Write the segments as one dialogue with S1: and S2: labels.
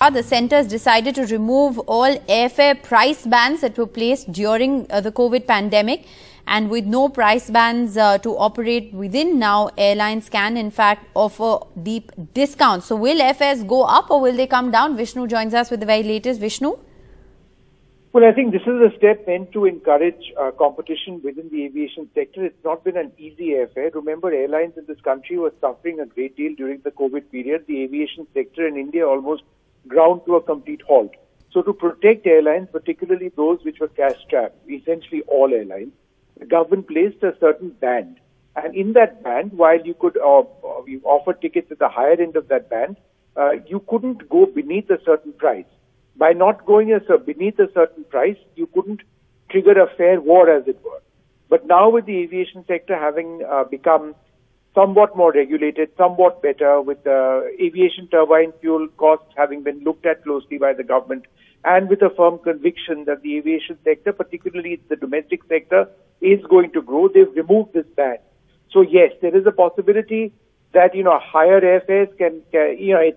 S1: The centre has decided to remove all airfare price bans that were placed during the COVID pandemic, and with no price bans to operate within now, airlines can in fact offer deep discounts. So will airfares go up or will they come down? Vishnu joins us with the very latest. Vishnu?
S2: Well, I think this is a step meant to encourage competition within the aviation sector. It's not been an easy airfare. Remember, airlines in this country were suffering a great deal during the COVID period. The aviation sector in India almost ground to a complete halt. So to protect airlines, particularly those which were cash-strapped, essentially all airlines, the government placed a certain band. And in that band, while you could offer tickets at the higher end of that band, you couldn't go beneath a certain price. By not going beneath a certain price, you couldn't trigger a fare war, as it were. But now with the aviation sector having become somewhat more regulated, somewhat better, with the aviation turbine fuel costs having been looked at closely by the government, and with a firm conviction that the aviation sector, particularly the domestic sector, is going to grow, they've removed this ban. So yes, there is a possibility that, higher airfares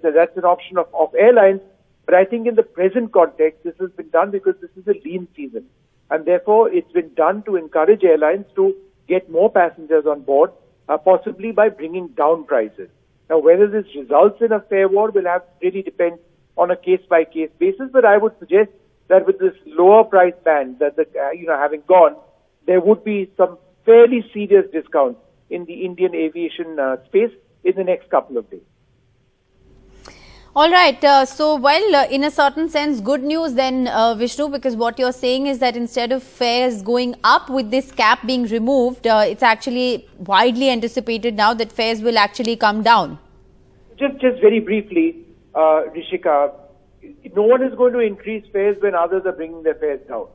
S2: that's an option of airlines. But I think in the present context, this has been done because this is a lean season. And therefore, it's been done to encourage airlines to get more passengers on board, possibly by bringing down prices. Now, whether this results in a fare war will have really depend on a case-by-case basis. But I would suggest that with this lower price band, that having gone, there would be some fairly serious discounts in the Indian aviation space in the next couple of days.
S1: All right. In a certain sense, good news then, Vishnu, because what you're saying is that instead of fares going up with this cap being removed, it's actually widely anticipated now that fares will actually come down.
S2: Just very briefly, Rishika, no one is going to increase fares when others are bringing their fares down.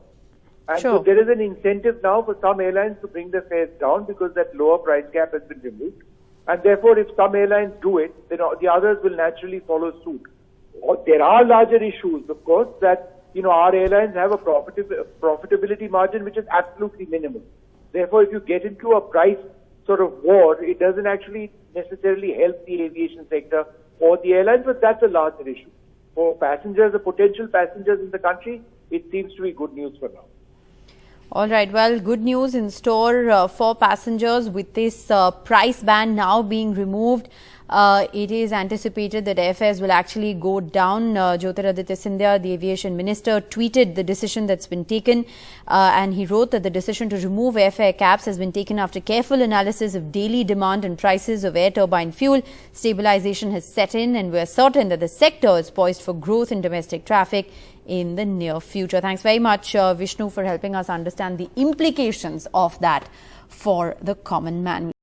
S2: And
S1: sure.
S2: So there is an incentive now for some airlines to bring their fares down because that lower price cap has been removed. And therefore, if some airlines do it, then the others will naturally follow suit. There are larger issues, of course, that, our airlines have a profitability margin which is absolutely minimal. Therefore, if you get into a price sort of war, it doesn't actually necessarily help the aviation sector or the airlines, but that's a larger issue. For passengers, the potential passengers in the country, it seems to be good news for now.
S1: All right. Well, good news in store for passengers with this price ban now being removed. It is anticipated that airfares will actually go down. Jyotiraditya Scindia, the aviation minister, tweeted the decision that's been taken, and he wrote that the decision to remove airfare caps has been taken after careful analysis of daily demand and prices of air turbine fuel. Stabilization has set in, and we're certain that the sector is poised for growth in domestic traffic in the near future. Thanks very much, Vishnu, for helping us understand the implications of that for the common man.